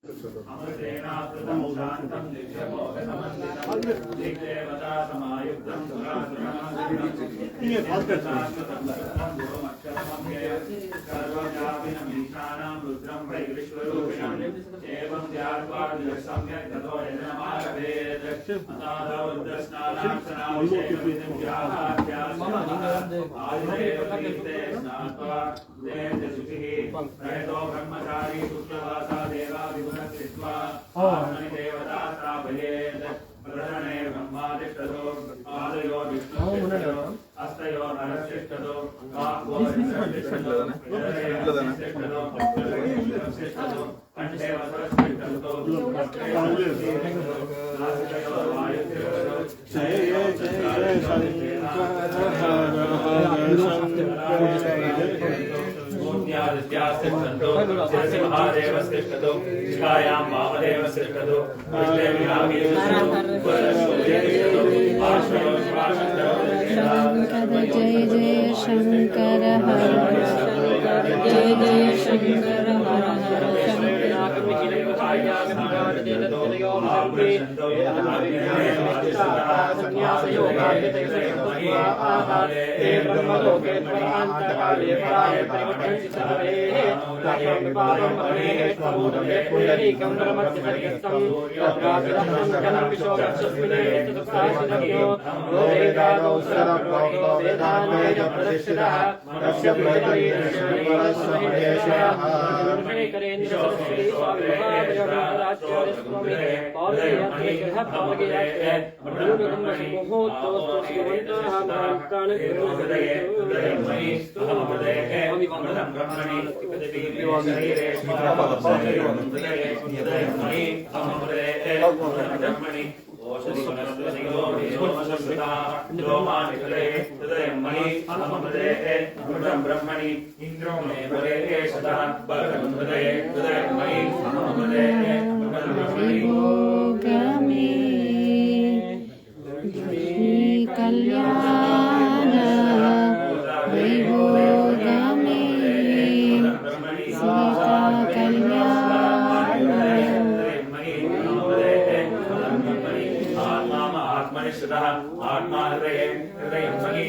अमृतेनाकृतं शान्तं दिव्यमोहनमण्डितं दिग्देवता समायुक्तं सर्वव्यापिनमीशानां रुद्रं वै विश्वरूपिणम् एवं ध्यात्वा सम्यक् ततो यजनमारभेत् अतादौ रुद्रस्नानाक्षराभिषेकविधिं स्नात्वा शुचिः प्रयतो ब्रह्मचारी शुक्लवासा देवा विगुणकृत्वा आत्मनि देवता स्थापयेत् प्रदर्शने ब्रह्मादिष्टतो पादयो विष्णुष्टतो हस्तयो नरसिष्टतो बाह्वो विष्णुष्टतो कंठे वसुष्टतो नासिकयो वायुष्टतो जय जय शंकर हर मूर्त्यादित्यास्तिष्ठन्तो शिरसि महादेवस्तिष्ठतो शिखायां वामदेवस्तिष्ठतो पृष्ठे विनागेशो जय जय शंकर हर जय जय शंकर हर ब्रह्मणि इंद्रो मे बले सदा बलम हृदये हृदयमयि श्री कल्याण वैभोगमे सीता कल्याण आत्मनिष्ठः आत्मा हृदये हृदयमयि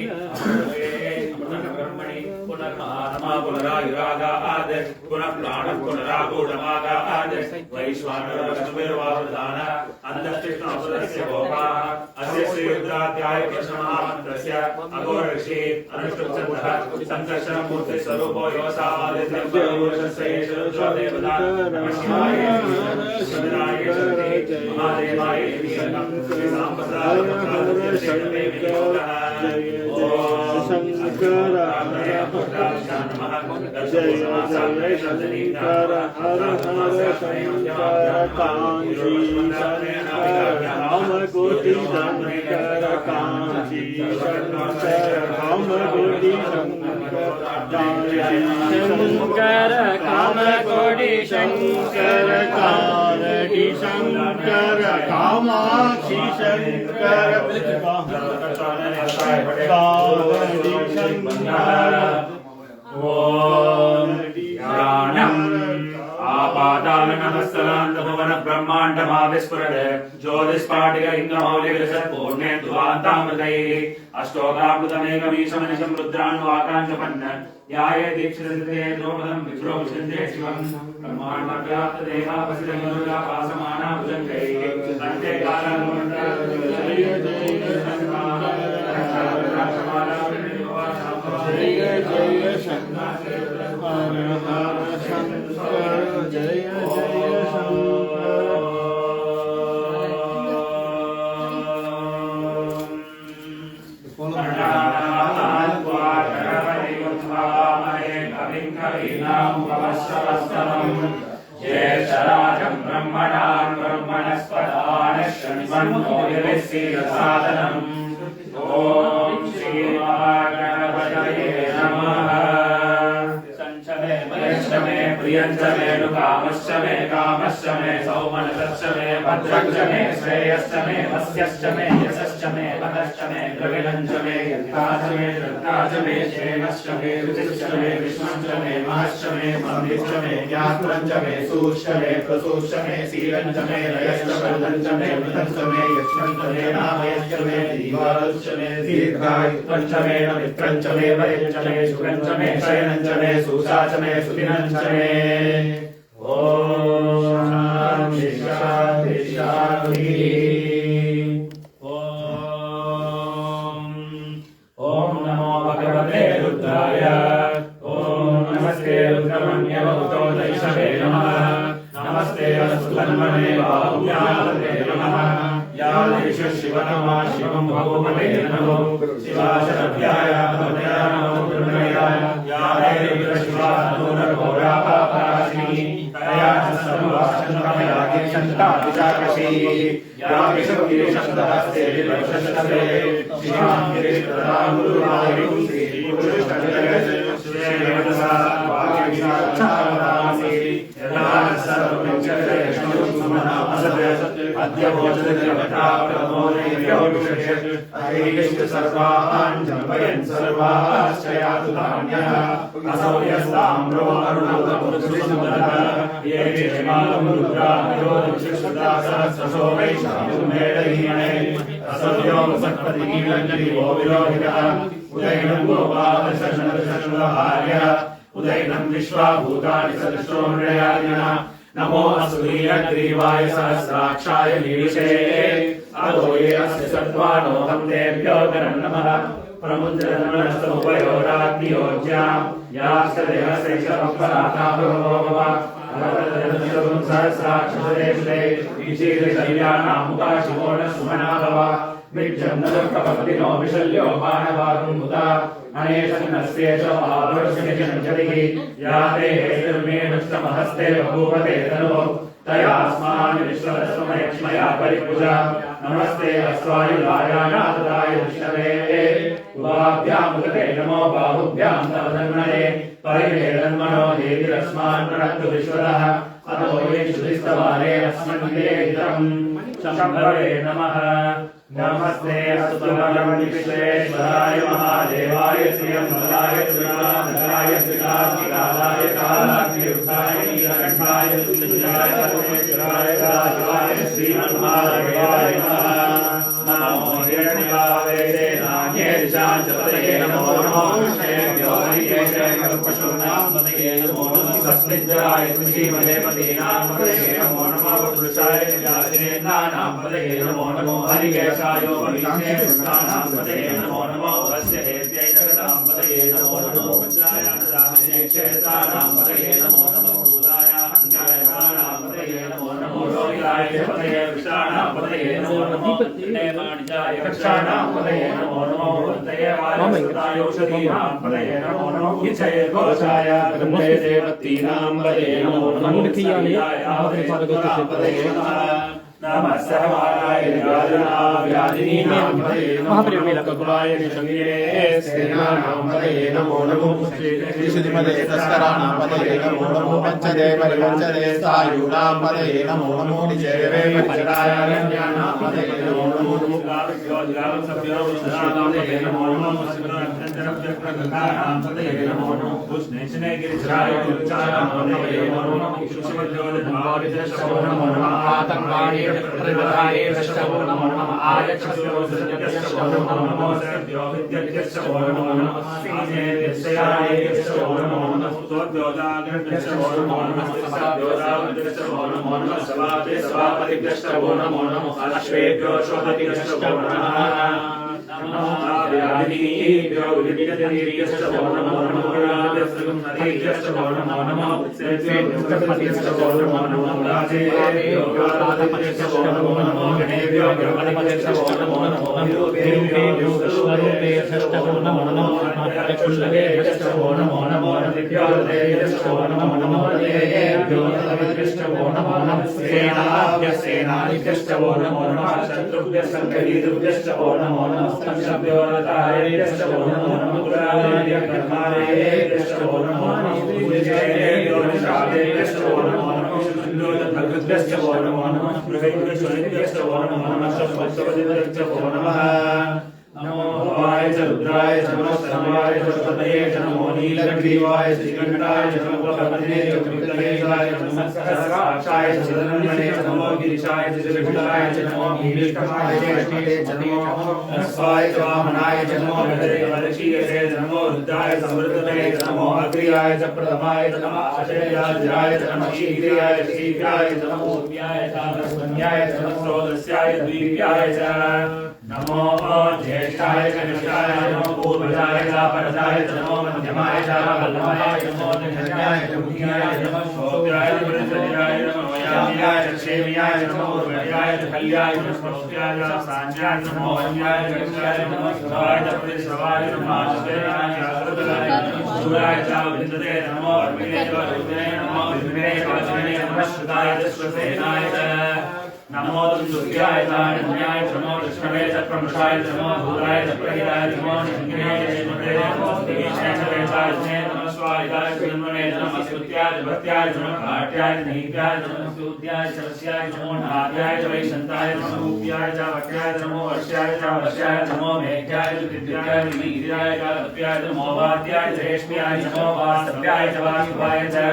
ब्रह्मणि पुनर्महात्मा पुनरायुरागाद पुनः प्राणः पुनरागूढमागाद वैश्वानरविर्वावधान अन्धश्चिष्णोपदस्य गोपाः अस्य श्रीरुद्राध्याय कृष्णमहामन्त्रस्य अघोरऋषि अनुष्टुप्छन्दः सङ्कर्षणमूर्तिस्वरूपो योऽसावादित्यं देवता नमः शिवाय शिवराय शक्ति महादेवाय वीरकं श्रीसाम्प्रदाय शंकर जय जय शंकर हर हर शंकर कांची शंकर राम कोटि शंकर कांची शंकर राम कोटि शंकर शंकर काम कोटि शंकर कांची शंकर कामाक्षी शंकर आपातालनमस्तलान्तभुवन ब्रह्माण्डमाविस्फुरत् ज्योतिस्फाटिक इन्द्रमौलिविलसत् पूर्णे दुवान्तामृतैः अष्टोकामृतमेकमीशमनिशं रुद्रान्वाकाञ्चपन्न याये दीक्षिते द्रौपदं विप्रोक्षन्ते शिवं ब्रह्माण्डव्याप्तदेहापसितमनुजापासमाना भुजङ्गैः अन्ते कालानुमन्त्र जय जय जय शंकर हर हर शंकर जय जय ज्येष्ठराजं ब्रह्मणां ब्रह्मणस्पदान् शृण्वन्नोतिभिस्सीदसादनम् ॐ श्री महागणपतये नमः संचमे मयश्च मे प्रियञ्च मे नु कामश्च मे सौमनसश्च मे भद्रश्च मे श्रेयश्च मे वस्यश्च मे यशश्च मे वहश्च मे द्रविणञ्च मे यन्ताच मे रत्नाच मे क्षेमश्च मे रुचिश्च मे विष्णुश्च मे महश्च मे मन्दिश्च मे ज्ञात्रञ्च मे सूश्च मे प्रसूश्च मे शीलञ्च मे लयश्च बलञ्च मे मृतञ्च मे यश्वञ्च मे नामयश्च मे दीवालश्च मे दीर्घायुत्वञ्च मे मित्रञ्च मे वयञ्च मे सुगञ्च मे शयनञ्च मे सूषा च मे सुदिनञ्च मे ॐ शान्ति शान्ति शान्तिः ॐ नमो भगवते रुद्राय ॐ नमस्ते रुद्रमन्यवतो दैशवे नमः नमस्ते अस्तु तन्मने बाहुव्याहते नमः या देश शिवनमा शिवं भगवते नमो शिवाशरभ्याय तमया नमो ब्रह्मयाय या देवी शिवा नूरघोरा पापाशिनी तया सर्वाशंकमया गिरिशन्ता विचाकशी या विशुगिरिशन्तहस्ते विवर्षस्तवे शिवां गिरिशतरां गुरुवायुंसि श्रीदेवदसा वाक्यविशाचारामि यदा सर्वविंशते विष्णुसमनामसते अद्य भोजनदेवता प्रमोदययोषेत् अहेष्ट सर्वान् जपयन् सर्वाश्च यातु धान्यः असौ यस्ताम्रो अरुणोदमुद्रिसमुदः ये क्षेमालं रुद्रायोदिक्षुदासहस्रशो वैशाखुमेलहीने असौ योगसत्पतिकीलञ्जलिवो विरोहितः उदयनं गोपादशनदशनहार्यः उदयनं विश्वाभूतानि सदृशो मृळयादिनः नमो असुरीयग्रीवाय सहस्राक्षाय नीलिशे अधो ये अस्य सत्त्वानोऽहं तेभ्यो गरं नमः प्रमुद्रनमनस्तमुपयोराग्नियोज्यां यास्तदेहशैशवपराताभवः सहस्राक्षरे विशीर्षल्यानामुपाशिवो न सुमना भव विज्जन्नदुःखभक्तिनो विशल्यो मानवाकुमुदा अनेशन्नस्ये च आवर्षनिजन्जलिः या ते हेतुर्मेणुष्टमहस्ते बभूवते तनो तयास्मान् विश्वरस्वमयक्ष्मया परिपूजा नमस्ते अस्वायुधायानाथदाय विष्णवे उभाभ्यामुदते नमो बाहुभ्यां तव धन्मने परिवेदन्मनो देतिरस्मान् प्रणक्तु विश्वतः अतो ये शुद्धिस्तवारे अस्मन्नेत्रम् शम्भवे नमः नमस्ते अस्तुभगवन्विश्वेश्वराय महादेवाय त्र्यम्बकाय त्रिपुरान्तकाय त्रिकालाय कालाग्निरुद्धाय नीलकण्ठाय तुल्यजाय सर्वेश्वराय राजाय श्रीमन्महादेवाय नमो हिरण्यवाहवे नान्ये दिशाञ्चपतये नमो नमो विष्णुभ्यो हरिकेशाय कल्पशूनां पतये नमो नमः तस्मिद्राय तुलसीमते पतीनां पतये नमो नमः पुरुषाय निजासिनेन्द्राणां पतये नमो नमो हरिकेशायो हरिकेशानां पतये नमो नमो अस्य हेत्यै जगतां पतये नमो नमो वज्रायानदामिने क्षेत्राणां पतये नमो नमो दूताय हन्त्यायकानां पतये नमो नमो रोहिताय पतये विष्णानां पतये नमो नमो वाणिजाय कक्षाणां पतये नमो नमो वन्दये वायुसुतायोषधीनां पतये नमो नमो इच्छये घोषाय गन्धे देवतीनां पतये नमो नमो पतये नमः सहमानाय व्याधिनीनां पतये नमो ककुलाय निषङ्गिने सेनानां पतये नमो नमो श्रीश्रीमते तस्कराणां पतये नमो नमो पञ्चदे परिपञ्चदे सायूणां पतये नमो नमो निचेवे परिचरायारण्यानां पतये नमो नमो गावभ्यो पतये नमो नमो पतये नमो नमो कृष्णेशने गिरिचराय गिरिचारां पतये नमो नमो शुभज्योतिर्भावितशो नमो नमः आतङ्काय प्रतिपदाय नमो नमः आयच्छो नमो नमः सद्यो विद्यस्य नमो नमः सीनेत्यस्याय नमो नमः स्तोत्योदाग्रस्य नमो नमः सद्योदाग्रस्य नमो नमः सवाते सवापतिभ्यश्च नमो नमः अश्वेभ्यो शोभतिभ्यश्च नमः व्याधिनीभ्यो विविधनीभ्यश्च नमो नमः नदीभ्यश्च नमो नमः सेभ्यश्च नमो नमः राजेभ्यो गालाधिपतिभ्यश्च नमो नमः गणेभ्यो गणपतिभ्यश्च नमो नमः देवेभ्यो स्वरूपेभ्यश्च नमो नमः कुलदेभ्यश्च नमो नमः नदिभ्यो देभ्यश्च नमो नमः देवेभ्यो देवेभ्यश्च नमो नमः सेनाभ्यश्च नमो नमः शत्रुभ्यश्च संकरीतुभ्यश्च नमो नमः संशभ्यो रतारेभ्यश्च नमो नमः कुलादेभ्यश्च नमो नमः पूज्येभ्यो निषादेभ्यश्च नमो नमः भगवद्भ्यश्च वो नमो नमः प्रभेभ्यश्च वो नमो नमः शब्दवदिभ्यश्च वो नमः नमो भवाय च रुद्राय च नमो सर्वाय च पतये च नमो नीलग्रीवाय च श्रीकण्ठाय च नमो भगवते च विद्महेशाय च नमः सहस्राक्षाय च सदनन्दने च नमो गिरिशाय च जगदीशाय च नमो भीष्माय च नमो अस्वाय च वामनाय च नमो गजरे वर्षीयसे च नमो रुद्राय संवृतते च नमो अग्र्याय च प्रथमाय च नमः आशयाय च नमः शीघ्राय च शीघ्राय च नमो उद्याय च वसुन्याय च नमः स्रोतस्याय द्वीप्याय च नमो ज्येष्ठाय च निष्ठाय नमो पूर्वजाय च परजाय च नमो मध्यमाय च वल्लभाय च नमो धन्याय च मुख्याय च नमः शोभ्याय च वृद्धयाय च नमो याम्याय च क्षेम्याय च नमो वर्याय च कल्याय च स्मृत्याय च सान्याय च नमो अन्याय च कक्षाय च नमः श्रवाय च परिश्रवाय च नमः आश्रयाय च आश्रतलाय च शूराय च विन्दते च नमो अर्मिणे च रुद्रे नमो विद्मे च वचने नमः श्रुताय च श्वसेनाय च नमो दुर्गाय च अन्याय च नमो विष्णवे च प्रमुखाय च नमो भूताय च प्रहिताय च नमो शङ्करे च श्रीमते नमो दिवीशाय च वेदाय नमः स्वाहाय च जन्मने च नमः स्तुत्याय च भक्त्याय च नमः काट्याय च नैव्याय च नमः स्तुत्याय च रस्याय च नमो नाभ्याय च वैशन्ताय च नमो उप्याय च वक्याय च नमो वर्ष्याय च वर्ष्याय च नमो मेघ्याय च दिव्याय च वीर्याय च तप्याय च नमो वाद्याय च रेष्म्याय च नमो वास्तव्याय च वासुवाय च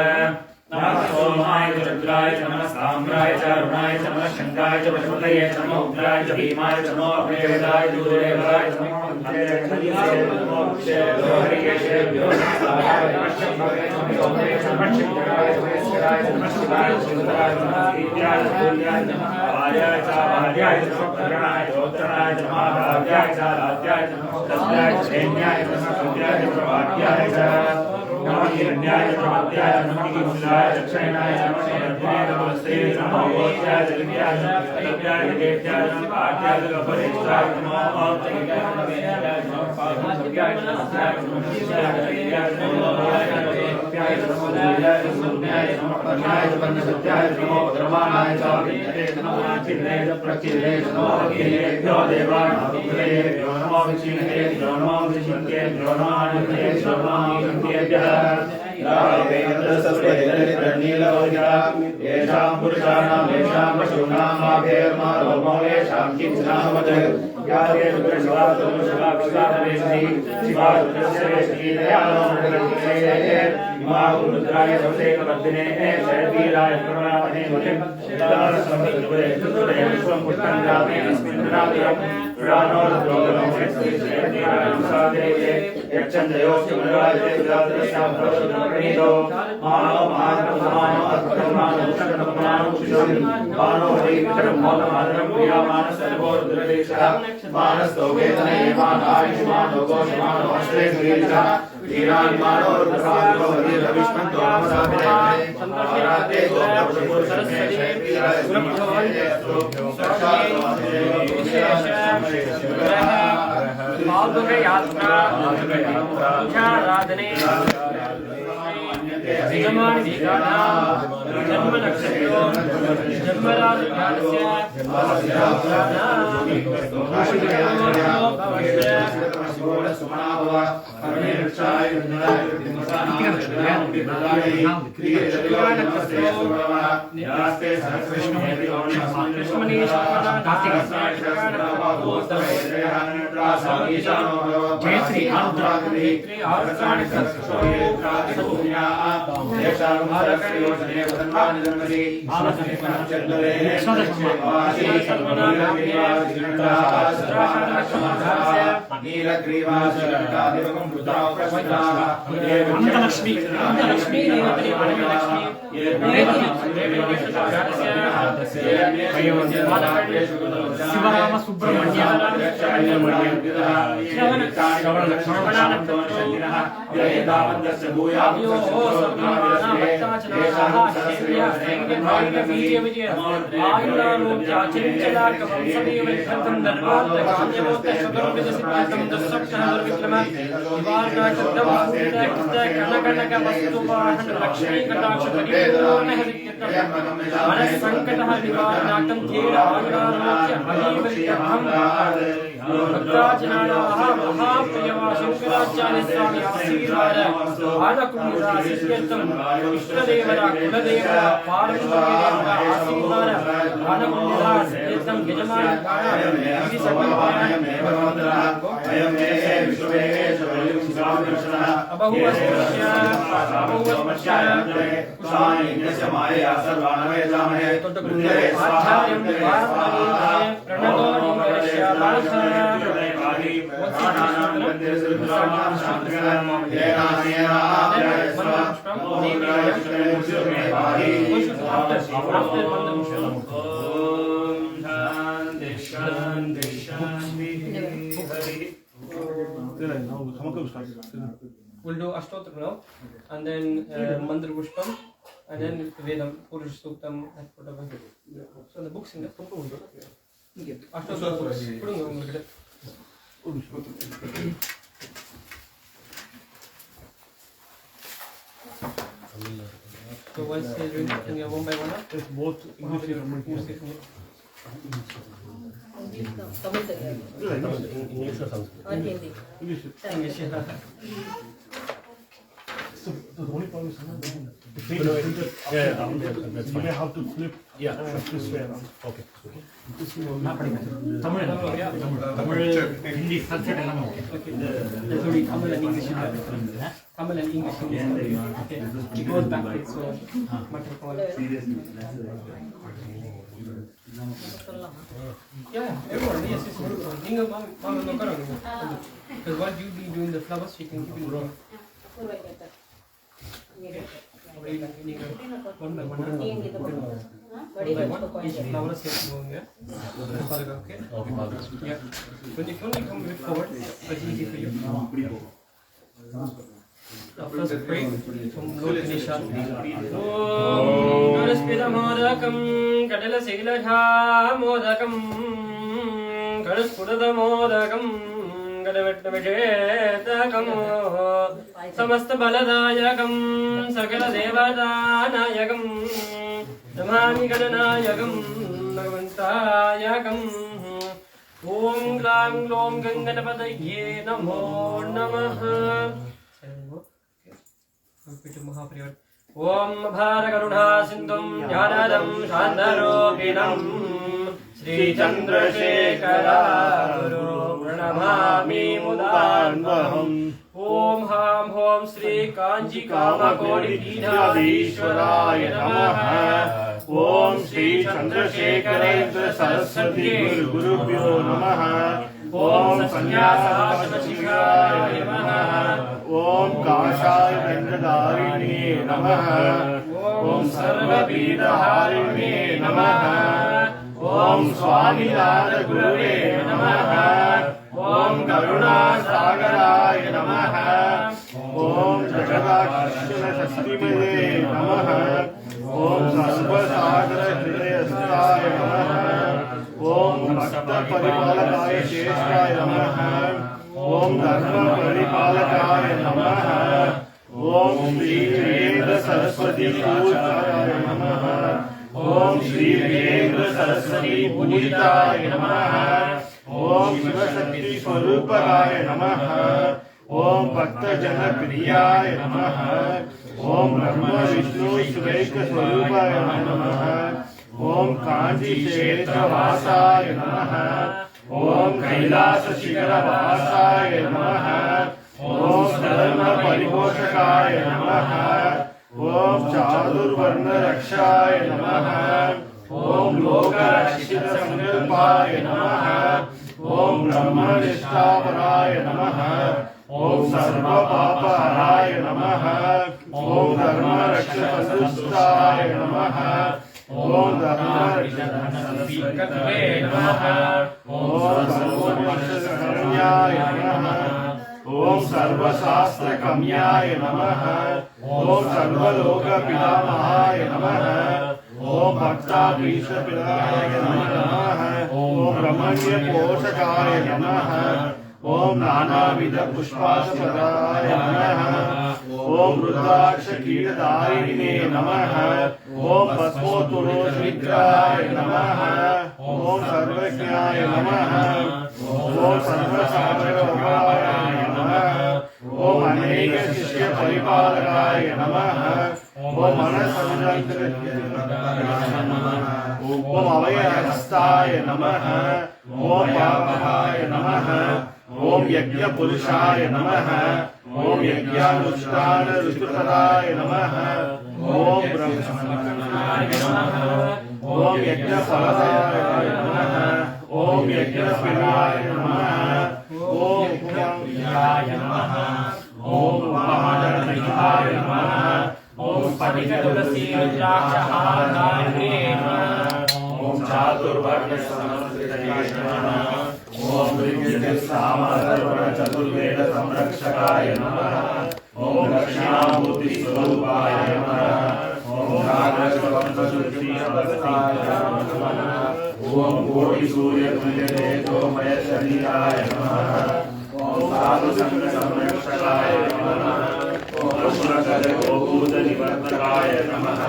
नमः सोमाय च रुद्राय च नमः साम्राय च अरुणाय च नमः शङ्काय च वसुमतये च नमो उग्राय च भीमाय च नमो अभयवेदाय च दूरदेवाय च नमो हरिये च नमो हरियेभ्यो नमः हिरण्याय च प्रमत्याय च नमः कीर्तिदाय च क्षयणाय च नमः शरद्वाय च नमस्ते च नमः ओत्याय च लिप्याय च तप्याय च गेत्याय च नमः पाट्याय च गपरेष्ठाय च नमः औत्तगित्याय च नमः पापत्याय च नमस्याय च नमः शिष्याय च लिप्याय च नमः ओत्याय च तप्याय च नमः पूजाय च सुम्याय च नमः पन्याय च पन्नसत्याय च नमः धर्माणाय च विद्ये च नमः चिन्ने च प्रचिन्ने च नमः अग्निभ्यो देवानां देवेभ्यो नमो विचिन्तेभ्यो नमो विचिन्तेभ्यो नमो अनुदेभ्यो नमो विचिन्तेभ्यः येषां पुरुषाणां येषां पशूनां माभेर्मारोमो येषां किञ्चनामवत् या देवशिवात्मशिवाक्षारेष्टि शिवारुद्रस्य दयालो रुद्राय सौसेकवर्धिने शैवीराय करुणामहे मुनिं विश्वं पुष्टं ग्रामे अस्मिन् ग्रामे पुराणो रुद्रोगणं साधेये यच्छन्दयोश्चमराजे विदातरस्यां प्रणीतो मानो मानो अत्परमानो शरणपमानो शिशुं मानो हरिविक्रम मोदमादरं प्रियामानः सर्वो रुद्रदेशः मानस्तो वेदने मानायुष्मानो घोषमानो अश्रे गिरिशः वीरान्मानो रुद्रसाधो हरिरविष्मन्तो अमसाभिने संतर्षिराते गोप्रभुपुरुषस्य यात्रा आराधने जन्म नक्षत्रो शिवराम सुब्रह्मण्य संकट निवारणार्थं भक्ताजनानाः महाप्रियवा शंकराचार्य स्वामी आशीर्वाद आनकुण्डासिद्ध्यर्थम् इष्टदेवता कुलदेवता पारमेश्वरदेवता आशीर्वाद आनकुण्डासिद्ध्यर्थम् यजमानकाः इति संकल्पाय We'll do Ashtotra now, and then Mantra Pushpam, and then Vedam, Purush Suktam, and whatever. So the books in the Ashtotra books. So once they're doing it one by one, it's both English and English. English or Sanskrit? Hindi. English. So the only problem is Yeah, that's you fine. may have to flip this way around. Okay. Tamil, Hindi, Sanskrit, and okay. There's only Tamil and English in there. Tamil and English in there. Okay. It goes backwards, so yeah, everyone, yes, because what you be doing the flowers, you can keep it wrong. One by one. Each flower is going here. Okay? Yeah. When you only come a bit forward, it's easy for you. First pray from Lord Ganesha. Om Ganaspita Modakam Kadala Siglatha Modakam Ganaspurada Modakam Gadavetaveshetakam Samasta Baladayakam Sakala Devadanayakam Namami Gadanayakam Bhagavantayakam Om Glam Glom Ganganapadaye Namo Namaha. Om Bharakarudha Sindhum Jnanadam Shandaropinam Sri Chandrasekhara Guru Pranamami Mudanvaham Om Ham Hom Sri Kanchi Kamakodi Pidhadishwaraya Namaha Om Sri Chandrasekharendra Saraswati Gurubhyo Namaha Om Sannyasa Shikaya Namaha Om Kashaya Vendadarini Namaha Om Sarvapidharini Namaha Om Swami Radha Gurave Namaha Om Karuna Sagaraya Namaha Om Jagadakshana Shastimade Namaha Om Sarvasagara Hridayastaya Namaha Om Bhakta Paripalakaya Sheshaya Namaha Om Dharma Paripalakaya Namaha Om Shri Virendra Saraswati Pujitaya Namaha Om Shri Virendra Saraswati Pujitaya Namaha Om Shiva Shakti Swarupaya Namaha Om Bhakta Jana Priyaya Namaha Om Brahma Vishnu Suraika Swarupaya Namaha Om Kanchi Kshetra Vasaya Namaha Om Kailasa Shikara Vasaya Namaha Om Dharma Pariposhakaya Namaha Om Chadurvarna Rakshaya Namaha Om Loka Rakshita Sankalpaya Namaha Om Brahma Nishthavaraya Namaha Om Sarva Papa Haraya Namaha Om Dharma Rakshita Sandustaya Namaha Om Dharma Rakshita Namaha Om Sarvamashasaranyaya Namaha Om Sarva Shastra Kamyaya Namaha Om Sarva Loka Pitamahaya Namaha Om Bhakta Bhisha Pilaya Namaha Om Brahmanya Poshakaya Namaha Om Nana Vida Pushpasapadaya Namaha Om Rudraksha Kirtayine Namaha Om Basmoturo Shrikraya Namaha Om ओम सर्वज्ञाय नमः ओम सर्वसाधकाय नमः ओम अनेक शिष्य परिपालकाय नमः ओम मनसंरक्षकाय नमः ओम अभयहस्ताय नमः ओम वामहाय नमः ओम यज्ञ पुरुषाय नमः ओम यज्ञानुष्ठान ऋतुपदाय नमः ओम ब्रह्मणाय नमः ओम यज्ञ फलदाय नमः ओम यज्ञ प्रियाय नमः ओम प्रियाय नमः ओम महाजनाय नमः ओम स्फटिक तुलसी रुद्राक्षहाराय नमः ओम चातुर्वर्ण समन्विताय नमः ओम ऋग्यजुस्सामसर्वण चतुर्वेद संरक्षकाय नमः ओम दक्षिणामूर्ति स्वरूपाय नमः ओम राजस्वंशुद्धि अवस्थाय नमः ओम कोटि सूर्य तुल्य तेजोमय शरीराय नमः ओम साधु संघ संरक्षकाय नमः ओम अश्वकर गोभूत निवर्तकाय नमः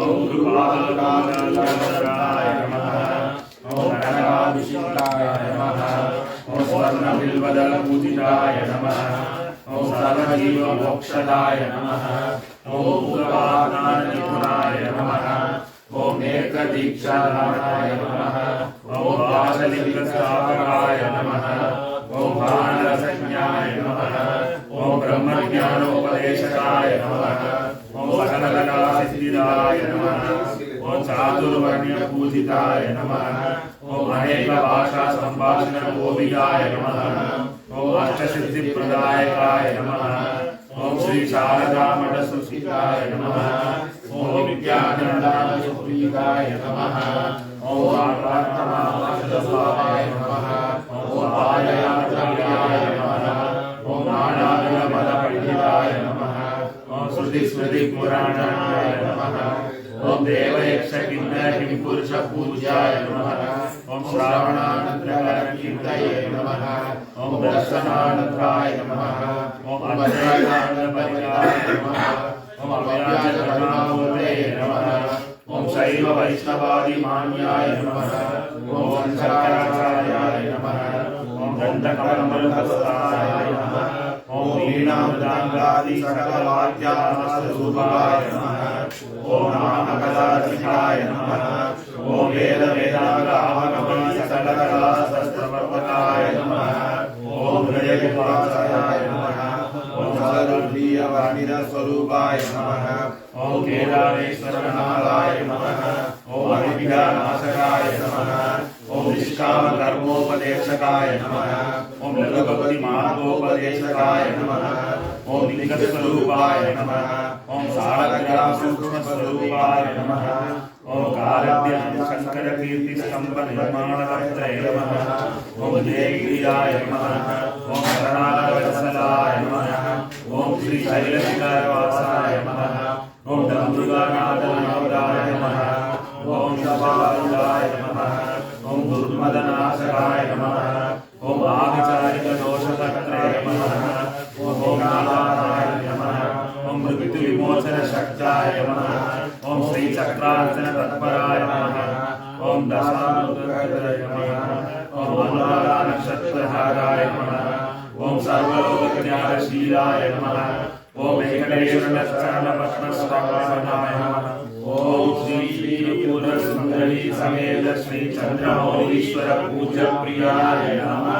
ओम कृपालकाय नमः ओम नरकाभिषिक्ताय नमः ओम स्वर्णबिल्वदल पूजिताय नमः ओम सर्वजीव मोक्षदाय नमः ओम उपादाननिपुणाय नमः ओम एकदीक्षादाय नमः ओम वासलिंगस्थापकाय नमः ओम भानरसंज्ञाय नमः ओम ब्रह्मज्ञानोपदेशकाय नमः ओम सकलकलासिद्धिदाय नमः ओम चातुर्वर्ण्य पूजिताय नमः ओम अनेक भाषा संभाषण गोविदाय नमः ओम अष्टसिद्धिप्रदायकाय नमः ओम श्री शारदा मठ सुस्थिताय नमः ओम विद्यानंदाय नमः ओम आत्मात्माय नमः ओम आलयाय नमः ओम नानाविधमलपंडिताय नमः ओम श्रुति स्मृति पुराणाय नमः ओम देवयक्ष किन्नर किंपुरुष पूज्याय नमः ओम श्रावणानंदकीर्तये नमः ओम दर्शनानंदाय नमः ओम अद्वैतानंदपरिकाय नमः ओम अव्याजकरुणामूर्तये नमः ओम शैव वैष्णवादि मान्याय नमः ओम शंकराचार्याय नमः ओम दंडकमलहस्ताय नमः ओम वीणामृदांगादि सकलवाद्यामस्तरूपाय नमः ओम नामकलाधिकाय नमः ओम वेद वेदांगावगमन सकलकलाशस्त्रवर्तकाय नमः ओम हृदयविपासाय नमः ओम सर्वप्रियवाणिरस्वरूपाय नमः ओम केदारेश्वरनाथाय नमः ओम अविद्यानाशकाय नमः ओम निष्काम कर्मोपदेशकाय नमः ओम लघुपति मार्गोपदेशकाय नमः ओम लिंगस्वरूपाय नमः ओम सारग्राम सूक्ष्म स्वरूपाय नमः ओम कालज्ञान शंकर कीर्ति स्तंभ निर्माणकर्त्रे नमः ओम देवीराय नमः ओम शरणागतवत्सलाय नमः ओम श्री शैलशिखरवासाय नमः ओम दंदुगानाथनाथाय नमः ओम शपालाय नमः ओम दुर्मदनाशकाय नमः ओम आभिचारिक दोषकर्त्रे नमः ओम नाथाय नमः ओम मृत्यु विमोचन शक्ताय नमः ओम श्री चक्रार्चन तत्पराय नमः ओम दशानुग्रहाय नमः ओम अनुराधा नक्षत्रधाराय नमः ओम सर्वलोकज्ञानशीलाय नमः ओम वेंकटेश्वर चरण पद्मस्थापनाय नमः ओम श्री पूर्णसुंदरी समेत श्री चंद्रमौलीश्वर पूज्य प्रियाय नमः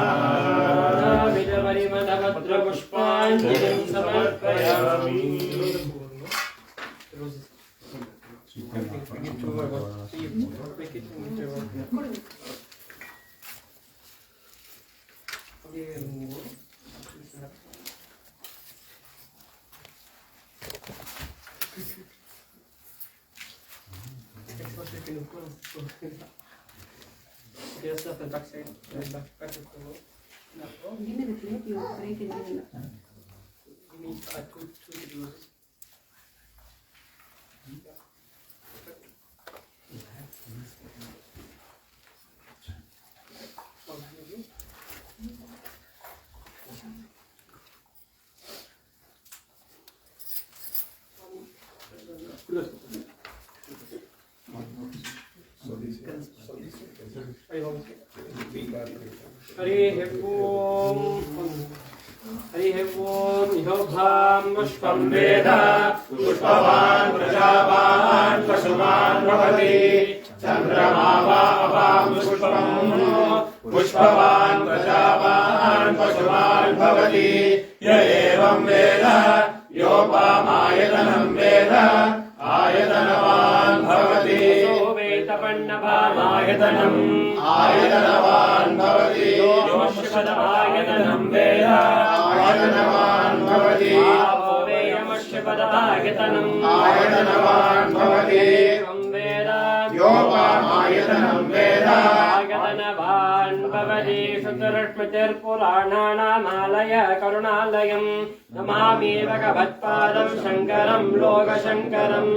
पुष्पांजलिं समर्पयामि Yes, the back side. Back to Give me the plate, you break it in. Give me two roses. हरिः ॐ हरिः ॐ योभां पुष्पं वेद पुष्पवान् प्रजावान् पशुमान् भवति चन्द्रमा वां पुष्पम् पुष्पवान् प्रजावान् पशुमान् भवति य एवं वेद योपामायतनं वेद आयतनवान् भवति वेतपण्णभामायतनम् आयतनवान् भवति योऽश्वपदमायतनं वेद आयतनवान् भवति आयतनम् आयतनवान् भवति वेद योपामायतनं वेद आयतनवान् भवति शुद्धरश्मितिर्पुराणानामालय करुणालयम् नमामि भगवत्पादं शङ्करं लोकशङ्करं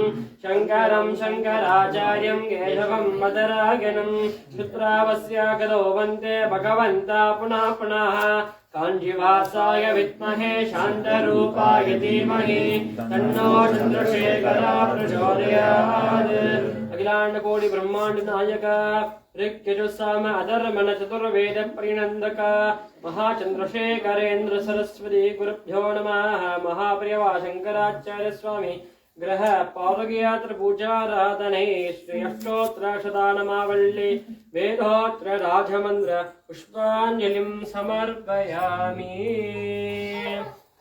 शङ्करं शङ्कराचार्यं केशवं मदरायणं श्रुत्रावस्य गदो वन्दे भगवन्ता पुनः पुनः काञ्जीवासाय विद्महे शान्तरूपाय धीमहि तन्नो चन्द्रशेखरः प्रचोदयात् अखिलाण्डकोटि ब्रह्माण्ड नायक ऋक्यजुस्साम अधर्मण चतुर्वेद प्रणन्दक महाचन्द्रशेखरेन्द्र सरस्वती गुरुभ्यो नमः महाप्रियवा शङ्कराचार्य स्वामी ग्रह पादुकयात्र पूजाराधने श्री अष्टोत्तरशतनामावल्ली वेदोत्तर राजमंत्र पुष्पाञ्जलिं समर्पयामि।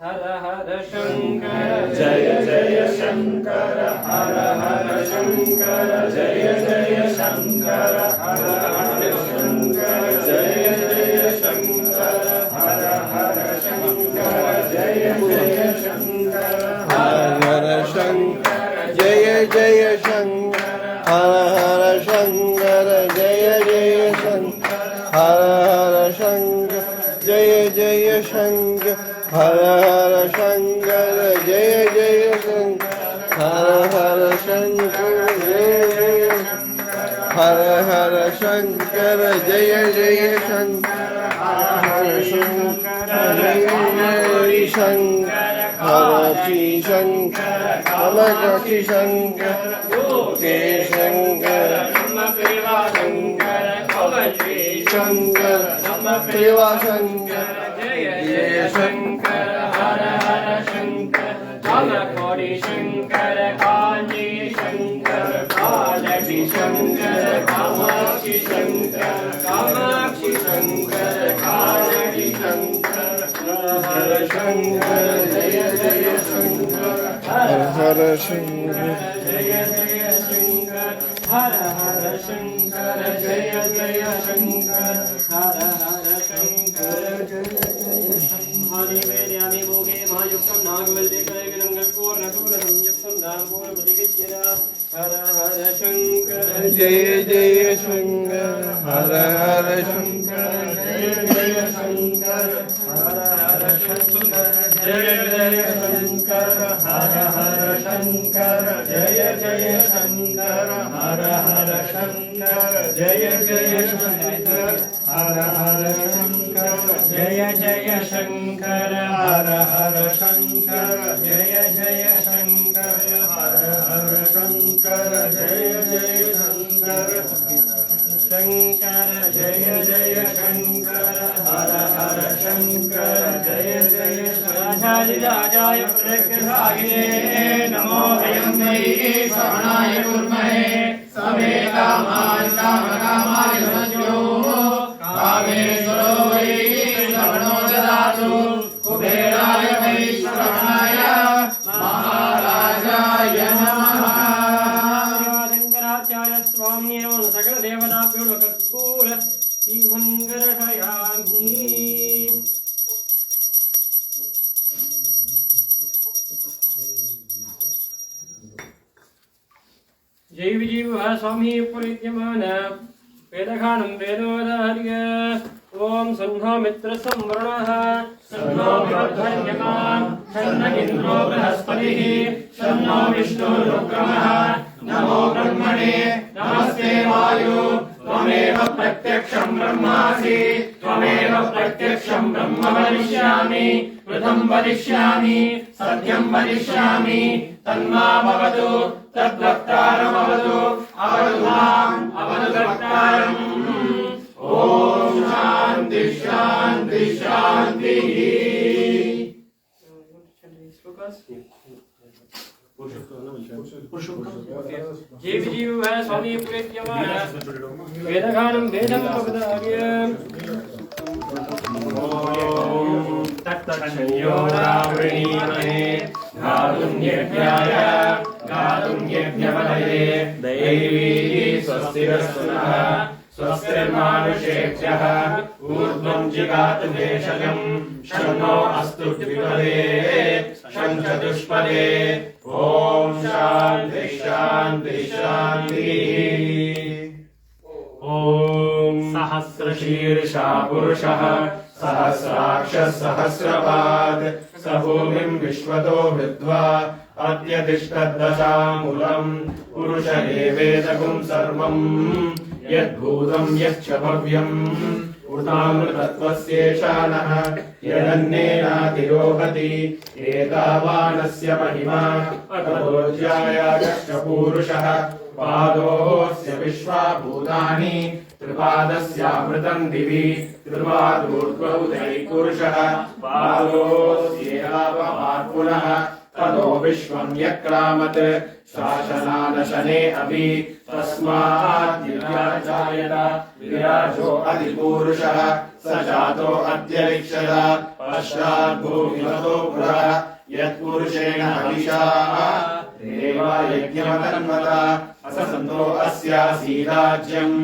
हर हर शंकर जय जय शंकर हर हर शंकर जय जय शंकर हर हर शंकर जय जय शंकर हर हर शंकर जय जय शंकर हर हर शंकर जय जय शंकर हर हर शंकर जय जय शंकर हर हर शंकर जय जय शंकर हर हर शंकर जय जय शंकर हर हर शंकर जय जय हर हर शंकर जय जय शंकर हर शंकर जय जय शंकर हरति शंकर कमलति शंकर गोपे शंकर प्रियवा शंकर कवली शंकर प्रियवा शंकर जय जय शंकर हर हर शंकर कामकोटि शंकर काञ्ची शंकर कालटी शंकर कामाक्षी शंकर कामाक्षी शंकर कालटी शंकर हर शंकर जय जय शंकर हर हर शंकर जय जय शंकर हर हर शंकर जय जय शंकर हर हर शंकर जय जय हरिवेद्यामि भोगे महायुक्तं नागवल्ली कलगिलं कर्पूरपूर्णं युक्तं दानपूर्णपतिकित्यरा हर हर शंकर जय जय शंकर हर हर शंकर जय जय शंकर हर हर शंकर जय जय शंकर हर हर शंकर जय जय शंकर हर हर शंकर जय जय शंकर हर हर शंकर जय जय शंकर हर हर शंकर जय जय शंकर हर हर शंकर जय जय शंकर शंकर जय जय शंकर हर हर शंकर जय जय राजाय प्रग्रहाय नमो वयं वै श्रवणाय कुर्महे समे कामाय मज्जो कामेश्वरो वै श्रवणो ददातु कुबेराय वै श्रवणाय महाराजाय नमः। शंकराचार्य स्वामी सकल देवताभ्यो कर्पूर दीपं दर्शयामि। जय विजीव स्वामी पुरित्यमान वेदखानं वेदोदार्य ओम सन्नो मित्र संवरणः सन्नो विवर्धन्यमान् सन्न इन्द्रो बृहस्पतिः सन्नो विष्णुरुक्रमः नमो ब्रह्मणे नमस्ते वायु त्वमेव प्रत्यक्षं ब्रह्मासि त्वमेव प्रत्यक्षं ब्रह्म वदिष्यामि वृथं वदिष्यामि सत्यं वदिष्यामि तन्मामवतु तद्वक्तारमवतु अवतु माम् अवतु वक्तारम् जीव जीव है स्वामी प्रेत्यमाय वेदगानं वेदं पवदार्य तत्तच्छन्यो रावणीमहे गातुं यज्ञाय गातुं यज्ञपदये दैवी स्वस्तिरस्तु नः स्वस्तिर्मानुषेभ्यः ऊर्ध्वं जिगातु भेषजं शन्नो अस्तु द्विपदे शं चतुष्पदे ॐ शान्ति शान्ति शान्तिः ॐ सहस्रशीर्षा पुरुषः सहस्राक्षः सहस्रपात् स भूमिं विश्वतो हृद्वा अत्यतिष्ठद्दशामूलम् पुरुष एवेदगुं सर्वम् यद्भूतं यच्च भव्यम् उतामृतत्वस्येषानः यदन्नेनातिरोहति एतावानस्य महिमा अतोऽध्यायाश्च पूरुषः पादोऽस्य विश्वा भूतानि त्रिपादस्यामृतम् दिवि त्रिपादूर्ध्वौदैपुरुषः पादोऽस्येहावमात् पुनः ततो विश्वम् यक्रामत् शासनानशने अपि तस्मात् विराजायत विराजो अधिपूरुषः स जातो अत्यरिक्षत पश्चाद्भूमिमतो पुरः यत्पुरुषेण हविषा देवा यज्ञमतन्वत अससन्तो अस्यासीराज्यम्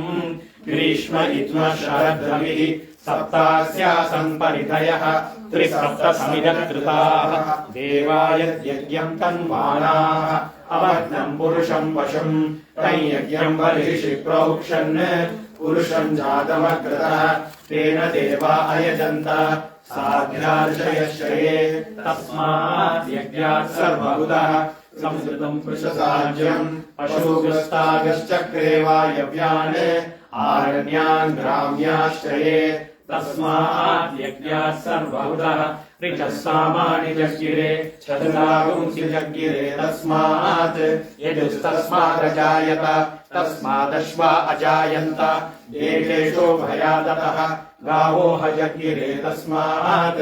ग्रीष्म इत्म शरद्रविः सप्तास्यासन् परिधयः त्रिसप्तसमिदकृताः देवाय यज्ञम् तन्वानाः अवग्नम् पुरुषम् वशम् तैयज्ञम् बर्हिषि प्रोक्षन् पुरुषम् जातमकृतः तेन देवा अयजन्त साध्यार्षयश्रये तस्मात् यज्ञात् सर्वभूतः संस्कृतम् पुरुषसाज्यम् पशुग्रस्तागश्चक्रे वायव्यान् आरण्यान् ग्राम्याश्रये तस्मात् यज्ञात् सर्वभूतः ऋचः सामानि जज्ञिरे चतुरागुंसि जज्ञिरे तस्मात् यजुस्तस्मादजायत तस्मादश्वा अजायन्त एकेषु भयादतः गावो हजज्ञिरे तस्मात्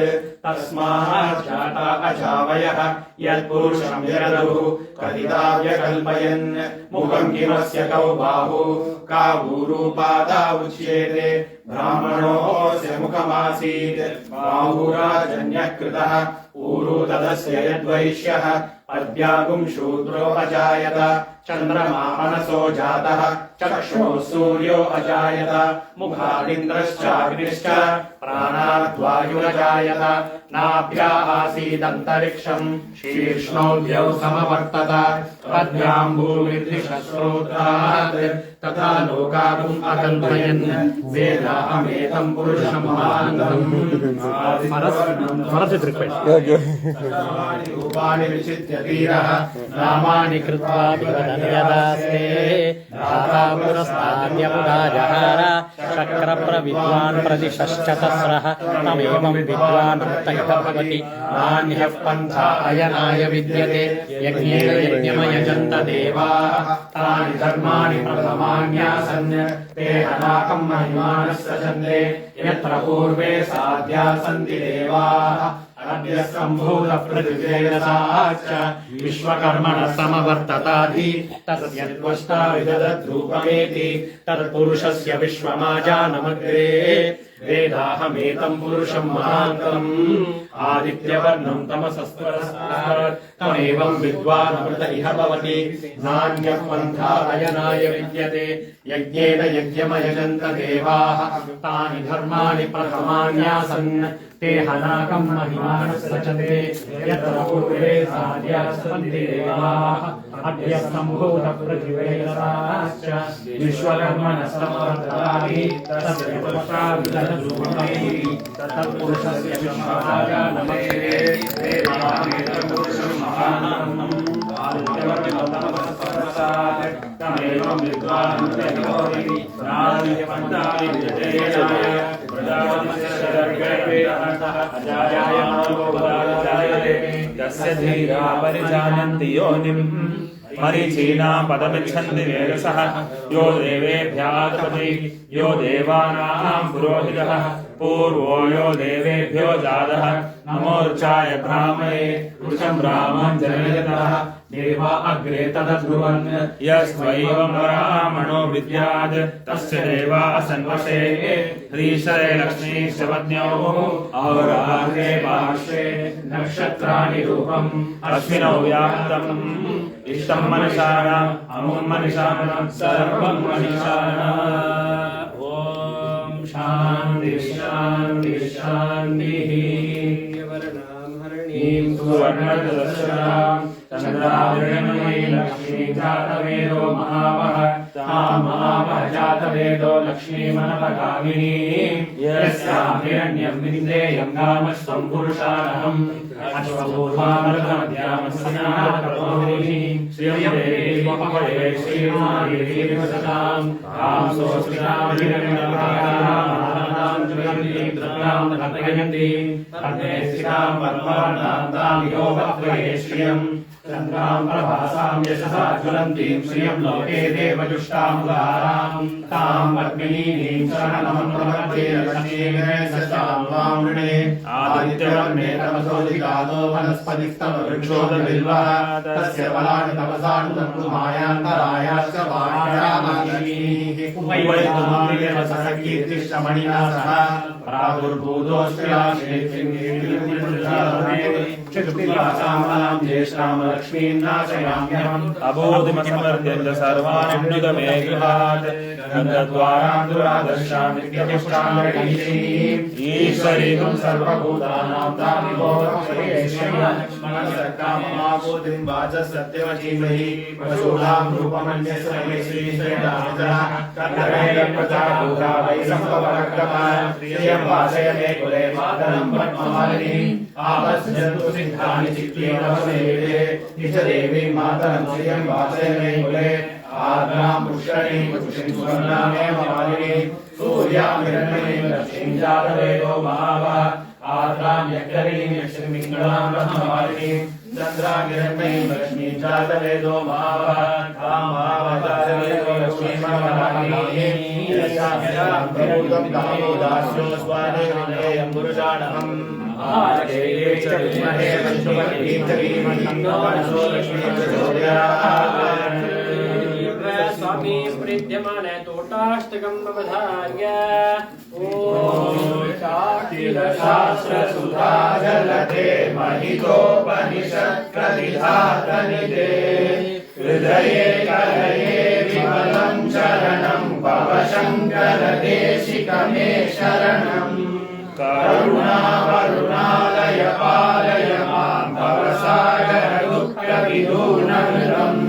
जाता अजावयः यत्पुरुषम् यदुः कदिता व्यकल्पयन् मुखम् किमस्य कौ बाहु कावूरूपादा उच्येते ब्राह्मणोऽस्य मुखमासीत् बाहुराजन्यकृतः ऊरू तदस्य यद्वैश्यः पद्यागुम् शूद्रो अजायत चन्द्रमा मनसो जातः चक्षुः सूर्यो अजायत मुखादिन्द्रश्चाग्निश्च प्राणाद्वायुरजायत नाभ्या आसीदन्तरिक्षम् शीर्ष्णौ द्यौ समवर्तत पद्भ्याम् भूमिर्दिशश्रोत्रात् तथा लोकागुम् अकल्पयन् वेदाहमेतम् पुरुषमहान्तम् रूपाणि विचित्य धीरः नामानि कृत्वा विवदन्यदास्ते धाता पुरस्ताद्यमुदाजहार शक्रप्रविद्वान् प्रतिशश्चतस्रः तमेवं विद्वान् मुक्तः भवति नान्यः पन्था अयनाय विद्यते यज्ञेन यज्ञमयजन्त देवाः तानि धर्माणि प्रथमान्यासन् ते अनाकम् महिमानः सजन्ते यत्र पूर्वे साध्या सन्ति देवाः अद्य सम्भूतः पृथिवीरसाच्च विश्वकर्मणः समवर्तताधि तस्यद्वष्टा विदधद्रूपमेति तत्पुरुषस्य विश्वमाजानमग्रे वेदाहमेतम् पुरुषम् महान्तम् आदित्यवर्णम् तमसस्वरस्तात् तमेवम् विद्वानमृत इह भवति नान्यः पन्था अयनाय विद्यते यज्ञेन यज्ञमयजन्त देवाः तानि धर्माणि प्रथमान्यासन् ते हनाकम् महिमानः सचते यत्र पूर्वे साध्याः सन्ति देवाः अद्य सम्भूतः पृथिवीरसाश्च विश्वकर्मणः समवर्ततानि तस्य पुरुषा विदधद्रूपमेति तत्पुरुषस्य विश्वमाजानमग्रे वेदाहमेतम् पुरुषम् महान्तम् तमेवम् विद्वान् तस्य धीरा परिजानन्ति योनिम् मरीचीनां पदमिच्छन्ति वेदसः यो देवेभ्याधिपति यो देवानां पुरोहितः पूर्वो यो देवेभ्यो जातः नमोर्चाय ब्राह्मणे वृषं ब्राह्मं जनयतः देवा अग्रे तदब्रुवन् यस्त्वैवं ब्राह्मणो विद्यात् तस्य देवा सन्वशे ह्रीशरे लक्ष्मीश्च पत्न्योः अहोरात्रे पार्श्वे नक्षत्राणि रूपम् अश्विनौ व्याप्तम् इष्टं मनुषाणाम् अमुं मनुषाणाम् सर्वं मनुषाणाम् ॐ शान्ति शान्ति शान्तिः ीं सुवर्णदशरां चन्द्रावृणमयी लक्ष्मी जातवेदो महावः तामावः जातवेदो लक्ष्मीमनपगामिनी यस्यां हिरण्यं विन्देयं गामस्त्वं पुरुषाणहम् अश्वभूतामृतमध्यामस्नातपोभिः श्रियं देवी ममपदे श्रीमादेवीर्वसतां तां सोऽस्मितां हिरण्यप्रकारां ज्वलन्तीं द्रव्यां नर्तयन्तीं तन्मे स्थितां पद्मानां तां यो वक्त्रये श्रियं चन्द्रां प्रभासां यशसा ज्वलन्तीं श्रियं लोके देवजुष्टां उदारां तां पद्मिनीं शरणमहं प्रपद्ये लक्ष्मीं सचां वां वृणे आदित्यवर्णे तमसोऽधिकादो वनस्पतिस्तमवृक्षोदबिल्वः तस्य फलानि तपसानुमायान्तरायाश्च वाण्यामागीः उपैतुमार्यवसः कीर्तिश्चमणिना सह प्रादुर्भूतोऽस्त्रियाश्रेत्रिं ज्येष्ठां लक्ष्मीं नाशयाम्यहम् अबोधिमसमर्द्यं च सर्वाण्युगमे गृहात् गन्धद्वारां दुरादर्शां नित्यपुष्टां गणैषीम् ईश्वरीं सर्वभूतानां तामिवो लक्ष्मणसक्काममाबोधिं वाचः सत्यवचीमहि वशूलां रूपमन्यस्य श्रीश्रेणाजः कन्दवेदप्रजाभूता वै सम्भवरक्रमः श्रियं वाचय मे कुले मातरं पद्ममालिनीम् आपश्यन्तु सिद्धानि चित्तेनवसेवे निज देवीं मातरं श्रियं वाचय मे कुले आर्द्रां पुष्करीं पुष्टिं सुवर्णामेव मालिनीं सूर्यां हिरण्मयीं लक्ष्मीं जातवेदो महावः आर्द्रां यज्ञरीं यक्षिमिङ्गलां ब्रह्ममालिनीं चन्द्रां हिरण्मयीं लक्ष्मीं जातवेदो महावः तां महावजातवेदो लक्ष्मीमनमहालिनीं यस्यां प्रभूतं दामोदास्यो स्वादेवनेयं पुरुषाणहम् आदेये च विद्महे वैष्णवीं च धीमहि तन्नो लक्ष्मीं प्रचोदयात् स्वामी स्मृत्यमान तोटाष्टकं अवधार्य ॐ शास्त्रसुधा जलते महितोपनिषत्प्रतिधातनिदे हृदये कलये विमलं चरणं भवशङ्करदेशिकमे शरणम् करुणावरुणालय पालय मां भवसागरदुःखविदूर्णमृतम्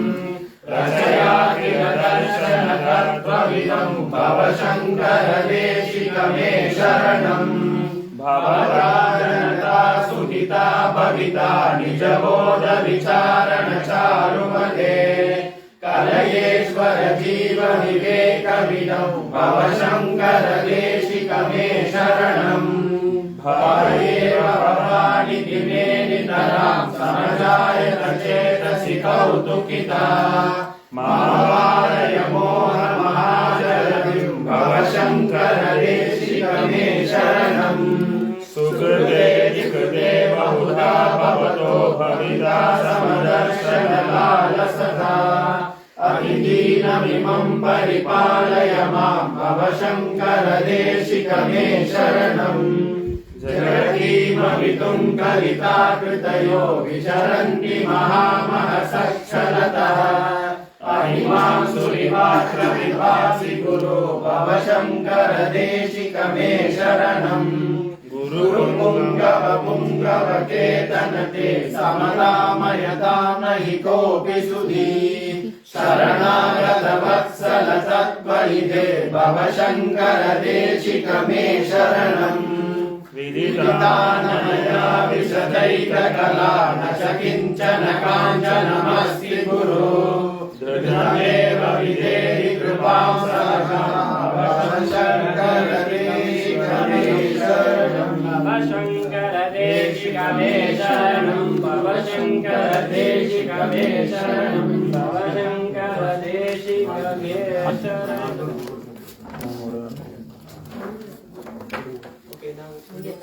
रचयाखिलदर्शनतत्त्वविदं भवशङ्करदेशिकमे शरणम् भवराजनता सुहिता भविता निजबोधविचारणचारुमते कलयेश्वर जीवविवेकविदं भवशङ्करदेशिकमे शरणम् भवेव भवानि दिने नितरां समजायत चेतसि कौतुकिता मावारय मोहमहाजलधिं भवशङ्करदेशिकमे शरणम् सुकृते विकृते बहुधा भवतो भविता समदर्शनलालसता अभिदीनमिमं परिपालय मां भवशङ्करदेशिकमे शरणम् जगतीमवितुं कलिताकृतयो विचरन्ति महामहसच्छलतः अहिमां सुरिवाक्रविभासि गुरो भवशङ्करदेशिकमे शरणम् गुरुपुङ्गवपुङ्गवकेतनते समतामयतां न हि कोऽपि सुधी शरणागतवत्सल तत्त्वहिते भवशङ्करदेशिकमे शरणम् विदितानया विशदैककला न च किञ्चन काञ्चनमस्ति गुरो दृढमेव विधेहि कृपां सहजां भवशङ्करदेशिकमे शरणम् भवशङ्करदेशिकमे शरणम् भवशङ्करदेशिकमे शरणम् भवशङ्करदेशिकमे शरणम्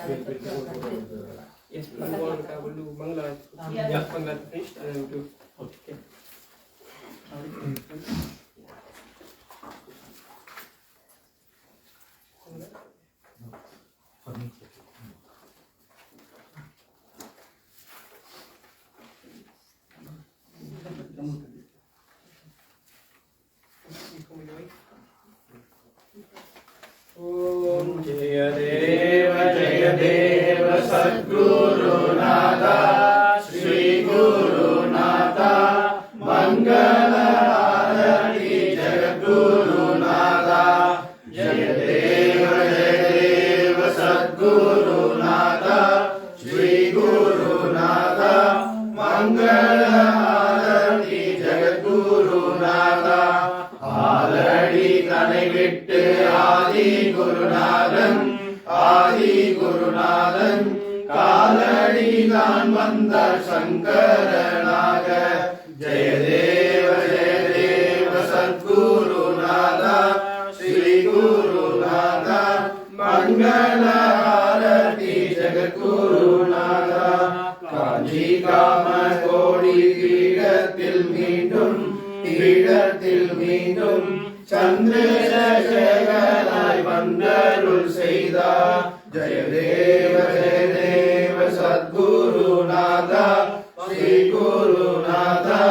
Yes, we'll do Mangala. Yeah, Mangala finished and then we'll do. Okay. Om Jaya Deva Sadgurunatha Shri Gurunatha Mangala Arati Jagadgurunatha Jaya Deva Sadgurunatha Shri Gurunatha Mangala Arati Jagadgurunatha Aladi தனை விட்டு ஆதி குருநாதன் காலடி தான் வந்த சங்கரனாக ஜெயதேவ சத்குருநாதா ஸ்ரீ குருநாதா மங்கள ஆரதி ஜெகத்குருநாதா காஞ்சி காம கோடி பீடத்தில் மீண்டும் சந்திரசேகராய் வந்தருள் செய்தார் ஜெயதேவ சத்குருநாதா ஸ்ரீ குருநாதா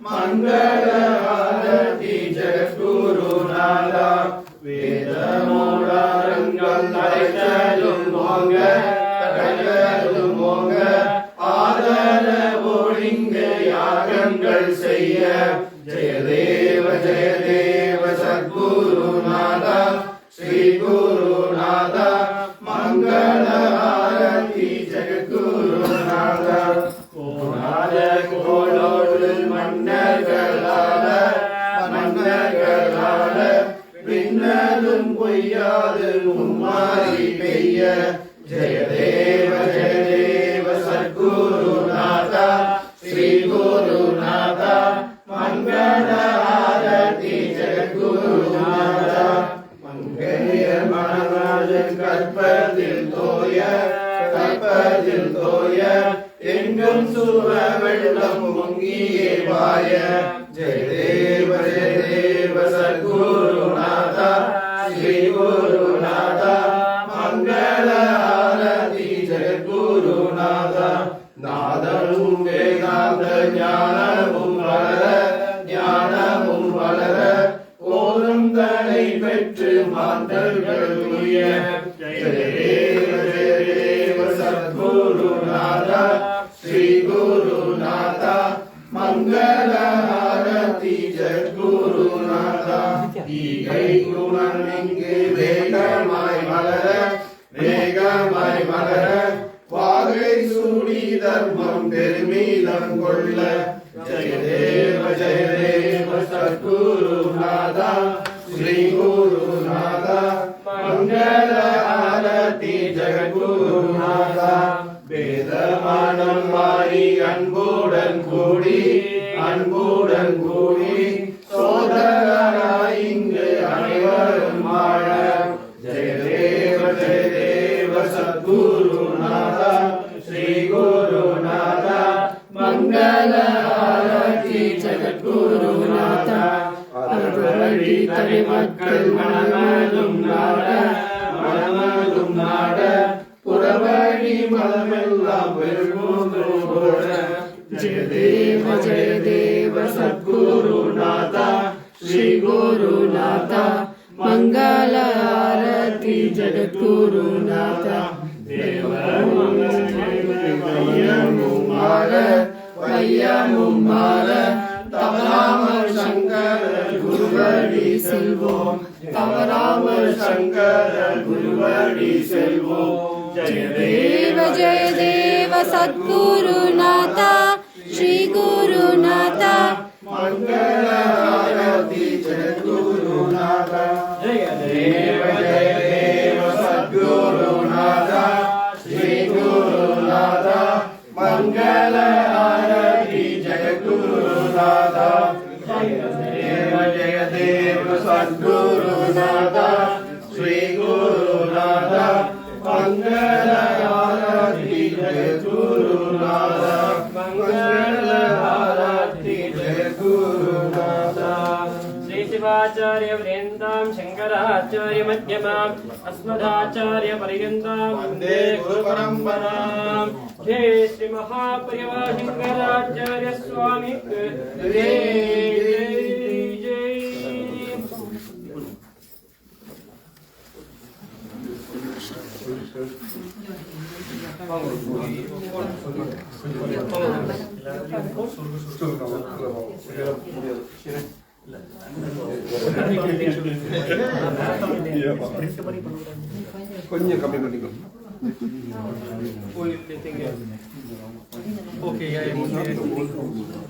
மங்கள ஆரதி ஜெகத்குருநாதா வேதமோடாரங்கள் தலைத்தலும் மோங்க ஆதர ஒழிங்க யாகங்கள் செய்ய ஜெயதேவ சத்குருநாதா ஸ்ரீ குருநாதா மங்கள ஆரதி ஜெகத்குருநாதா கோணாத கோளோடு மன்னர்களால பின்னதும் பொய்யாது மும்மாறி பெய்ய ஜெயதேவ சத்குருநாதா ஸ்ரீ குருநாதா மங்கள ஆரதி ஜெகத்குருநாதா மங்கைய மனராஜன் கற்பதில் தோய எங்கும் சுவ வெள்ளம் பொங்கியே வாய ஜெயதேவ சத்குருநாதா ஸ்ரீ குருநாதா மங்கள ஆரதி ஜெகத்குருநாதா நாதமும் வேதாந்த ஞானமும் வளர ஓதும் தலை பெற்று மாந்தர்கள் உய ஜெயதேவ சத்குருநாதா ஸ்ரீ குருநாதா மங்கள ஆரதி ஜெகத்குருநாதா ஈகை குணம் இங்கு வேகமாய் மலர வாகை சூடி தர்மம் பெருமிதம் கொள்ள ஜெயதேவ சத்குருநாதா ஸ்ரீ குருநாதா மங்கள ஆரதி ஜெகத்குருநாதா வேதமானம் மாறி அன்புடன் கூடி சோதராய் இங்கு அனைவரும் வாழ ஜெயதேவ சத்குருநாதா ஸ்ரீ குருநாதா மங்கள ஆரதி ஜெகத்குருநாதா அருள்வழி தனி மக்கள் மனமதும் நாட புறவழி மலமெல்லாம் பெருமோட ஜெயதேவ சத்குருநாதா ஸ்ரீ குருநாதா மங்கள ஆரதி ஜெகத்குருநாதா வையமும் மாற தவறாமல் சங்கர குருவடி செல்வோம் जयदेव सद्गुरुनाथा श्री गुरुनाथा मंगल आरती जगद्गुरुनाथा जयदेव सद्गुरुनाथा श्री गुरुनाथा मंगल आरती जगद्गुरुनाथा जयदेव सद्गुरुनाथा श्री गुरुनाथा मंगल मध्यमाम् अस्मदाचार्यपर्यन्तां वन्दे गुरुपरम्पराम् जय श्री महापरिवारशङ्कराचार्य स्वामी जय जय கொஞ்சம் கம்மி பண்ணிக்கோ. Okay, yeah.